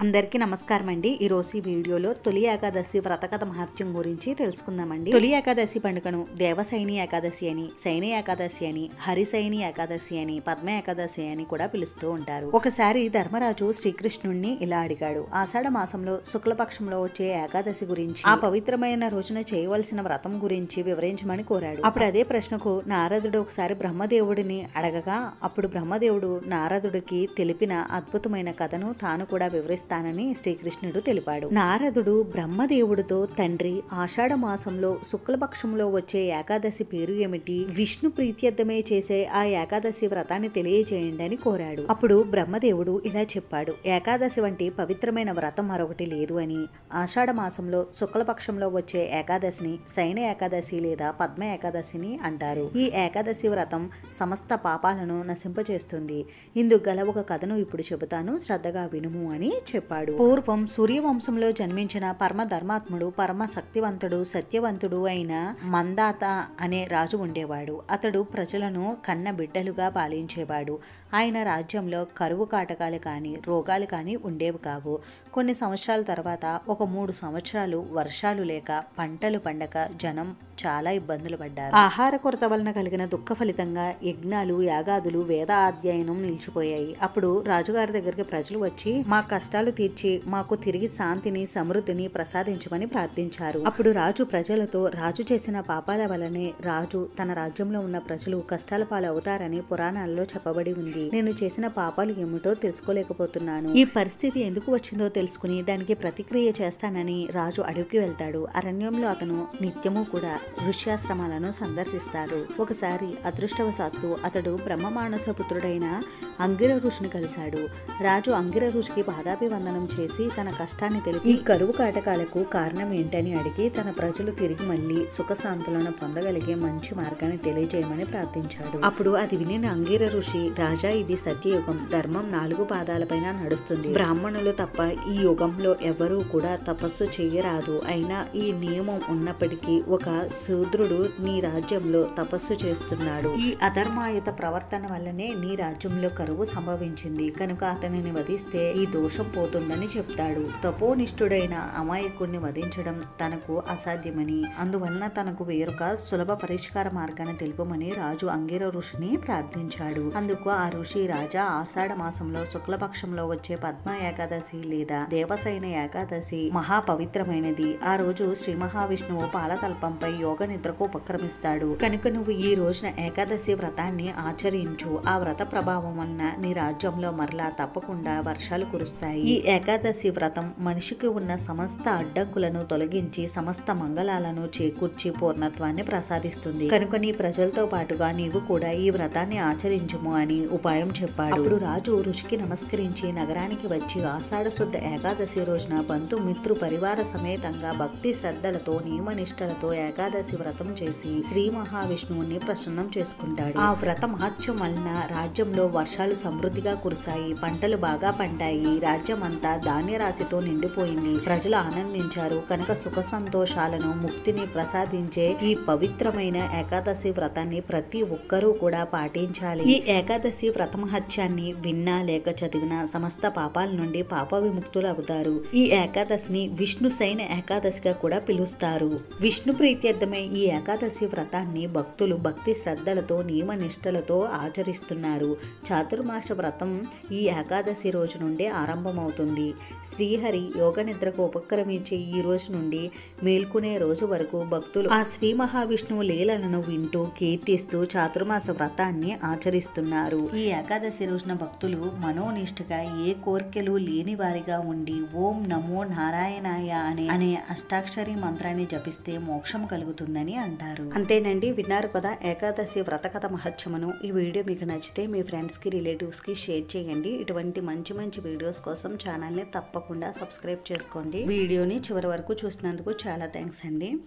అందరికీ నమస్కారం అండి. ఈ రోజు ఈ వీడియోలో తొలి ఏకాదశి వ్రతకథ మహత్యం గురించి తెలుసుకుందామండి. తొలి ఏకాదశి పండుగను దేవసైని ఏకాదశి అని, శయని ఏకాదశి అని, హరిశయని ఏకాదశి అని, పద్మ ఏకాదశి అని కూడా పిలుస్తూ ఉంటారు. ఒకసారి ధర్మరాజు శ్రీకృష్ణుణ్ణి ఇలా అడిగాడు. ఆషాఢ మాసంలో శుక్లపక్షంలో వచ్చే ఏకాదశి గురించి, ఆ పవిత్రమైన రోజున చేయవలసిన వ్రతం గురించి వివరించమని కోరాడు. అప్పుడు అదే ప్రశ్నకు నారదుడు ఒకసారి బ్రహ్మదేవుడిని అడగగా, అప్పుడు బ్రహ్మదేవుడు నారదుడికి తెలిపిన అద్భుతమైన కథను తాను కూడా వివరిస్తానని శ్రీకృష్ణుడు తెలిపాడు. నారదుడు బ్రహ్మదేవుడితో, తండ్రి, ఆషాఢ మాసంలో శుక్లపక్షంలో వచ్చే ఏకాదశి పేరు ఏమిటి? విష్ణు ప్రీత్యర్థమే చేసే ఆ ఏకాదశి వ్రతాన్ని తెలియజేయండి అని కోరాడు. అప్పుడు బ్రహ్మదేవుడు ఇలా చెప్పాడు. ఏకాదశి వంటి పవిత్రమైన వ్రతం మరొకటి లేదు అని, ఆషాఢ మాసంలో శుక్లపక్షంలో వచ్చే ఏకాదశిని శయన ఏకాదశి లేదా పద్మ ఏకాదశిని అంటారు. ఈ ఏకాదశి వ్రతం సమస్త పాపాలను నశింపచేస్తుంది. ఇందుకు గల ఒక కథను ఇప్పుడు చెబుతాను, శ్రద్ధగా వినుము అని చెప్పాడు. పూర్వం సూర్యవంశంలో జన్మించిన పరమ ధర్మాత్ముడు, పరమ శక్తివంతుడు, సత్యవంతుడు అయిన మందాత అనే రాజు ఉండేవాడు. అతడు ప్రజలను కన్న బిడ్డలుగా పాలించేవాడు. ఆయన రాజ్యంలో కరువు కాటకాలు కానీ రోగాలు కానీ ఉండేవి కావు. కొన్ని సంవత్సరాల తర్వాత ఒక 3 సంవత్సరాలు వర్షాలు లేక పంటలు పండక జనం చాలా ఇబ్బందులు పడ్డారు. ఆహార కొరత వలన కలిగిన దుఃఖ ఫలితంగా యజ్ఞాలు, యాగాదులు, వేద అధ్యయనం నిలిచిపోయాయి. అప్పుడు రాజుగారి దగ్గరికి ప్రజలు వచ్చి, మా కష్టాలు తీర్చి మాకు తిరిగి శాంతిని, సమృద్ధిని ప్రసాదించమని ప్రార్థించారు. అప్పుడు రాజు ప్రజలతో, రాజు చేసిన పాపాల వలనే రాజు తన రాజ్యంలో ఉన్న ప్రజలు కష్టాల పాలు అవుతారని పురాణాల్లో చెప్పబడి ఉంది. నేను చేసిన పాపాలు ఏమిటో తెలుసుకోలేకపోతున్నాను. ఈ పరిస్థితి ఎందుకు వచ్చిందో తెలుసుకుని దానికి ప్రతిక్రియ చేస్తానని రాజు అడవికి వెళ్తాడు. అరణ్యంలో అతను నిత్యము కూడా ఋష్యాశ్రమాలను సందర్శిస్తాడు. ఒకసారి అదృష్టవశాత్తు అతడు బ్రహ్మమానస పుత్రుడైన అంగిర ఋషిని కలిశాడు. రాజు అంగిర ఋషికి పాదాభివందనం చేసి తన కష్టాన్ని తెలిపి, ఈ కరువు కాటకాలకు కారణం ఏంటని అడిగి, తన ప్రజలు తిరిగి మళ్ళీ సుఖశాంతులను పొందగలిగే మంచి మార్గాన్ని తెలియజేయమని ప్రార్థించాడు. అప్పుడు అది వినిన అంగిర ఋషి, రాజా, ఇది సత్యయుగం. ధర్మం 4 పాదాలపైన నడుస్తుంది. బ్రాహ్మణులు తప్ప ఈ యుగంలో ఎవరూ కూడా తపస్సు చేయరాదు. అయినా ఈ నియమం ఉన్నప్పటికీ ఒక శూద్రుడు నీ రాజ్యంలో తపస్సు చేస్తున్నాడు. ఈ అధర్మాయుత ప్రవర్తన వల్లనే నీ రాజ్యంలో కరువు సంభవించింది. కనుక అతనిని వధిస్తే ఈ దోషం పోతుందని చెప్తాడు. తపోనిష్ఠుడైన అమాయకుడిని వధించడం తనకు అసాధ్యమని, అందువలన తనకు వేరొక సులభ పరిష్కార మార్గాన్ని తెలుపమని రాజు అంగిర ఋషిని ప్రార్థించాడు. అందుకు ఆ ఋషి, రాజా, ఆషాఢ మాసంలో శుక్లపక్షంలో వచ్చే పద్మ ఏకాదశి లేదా దేవసైన ఏకాదశి మహా పవిత్రమైనది. ఆ రోజు శ్రీ మహావిష్ణువు పాలతల్పంపై యోగ నిద్రకు ఉపక్రమిస్తాడు. కనుక నువ్వు ఈ రోజున ఏకాదశి వ్రతాన్ని ఆచరించు. ఆ వ్రత ప్రభావం వలన నీ రాజ్యంలో మరలా తప్పకుండా వర్షాలు కురుస్తాయి. ఈ ఏకాదశి వ్రతం మనిషికి ఉన్న సమస్త అడ్డంకులను తొలగించి సమస్త మంగళాలను చేకూర్చి పూర్ణత్వాన్ని ప్రసాదిస్తుంది. కనుక నీ ప్రజలతో పాటుగా నీవు కూడా ఈ వ్రతాన్ని ఆచరించుము అని ఉపాయం చెప్పాడు. అప్పుడు రాజు ఋషికి నమస్కరించి నగరానికి వచ్చి ఆషాఢ శుద్ధ ఏకాదశి రోజున బంధు మిత్రు పరివార సమేతంగా భక్తి శ్రద్ధలతో నియమనిష్టలతో ఏకాదశి వ్రతం చేసి శ్రీ మహావిష్ణువుని ప్రసన్నం చేసుకుంటాడు. ఆ వ్రత మహత్యం వలన రాజ్యంలో వర్షాలు సమృద్ధిగా కురిశాయి. పంటలు బాగా పండాయి. రాజ్యం అంతా ధాన్య రాశితో నిండిపోయింది. ప్రజలు ఆనందించారు. కనుక సుఖ సంతోషాలను, ముక్తిని ప్రసాదించే ఈ పవిత్రమైన ఏకాదశి వ్రతాన్ని ప్రతి ఒక్కరూ కూడా పాటించాలి. ఈ ఏకాదశి వ్రత మహత్యాన్ని విన్నా లేక చదివినా సమస్త పాపాల నుండి పాప విముక్తులు అవుతారు. ఈ ఏకాదశిని విష్ణు శయన ఏకాదశిగా కూడా పిలుస్తారు. విష్ణు ప్రీత్యర్థమే ఈ ఏకాదశి వ్రతాన్ని భక్తులు భక్తి శ్రద్ధలతో నియమ నిష్టలతో ఆచరిస్తున్నారు. చాతుర్మాస వ్రతం ఈ ఏకాదశి రోజు నుండి ఆరంభమవుతుంది. శ్రీహరి యోగ నిద్రకు ఉపక్రమించే ఈ రోజు నుండి మేల్కొనే రోజు వరకు భక్తులు ఆ శ్రీ మహావిష్ణువు లీలలను వింటూ కీర్తిస్తూ చాతుర్మాస వ్రతాన్ని ఆచరిస్తున్నారు. ఈ ఏకాదశి రోజున భక్తులు మనోనిష్టగా ఏ కోరికలు లేని వారిగా ఉండి ఓం నమో నారాయణాయ అనే అష్టాక్షరి మంత్రాన్ని జపిస్తే మోక్షం కలుగుతుందని అంటారు. అంతేనండి, విన్నారు కదా ఏకాదశి వ్రత కథ మహత్యమును. ఈ వీడియో మీకు నచ్చితే మీ ఫ్రెండ్స్ కి, రిలేటివ్స్ కి షేర్ చేయండి. ఇటువంటి మంచి మంచి వీడియోస్ కోసం ఛానల్ ని తప్పకుండా సబ్స్క్రైబ్ చేసుకోండి. వీడియోని చివరి వరకు చూసినందుకు చాలా థ్యాంక్స్ అండి.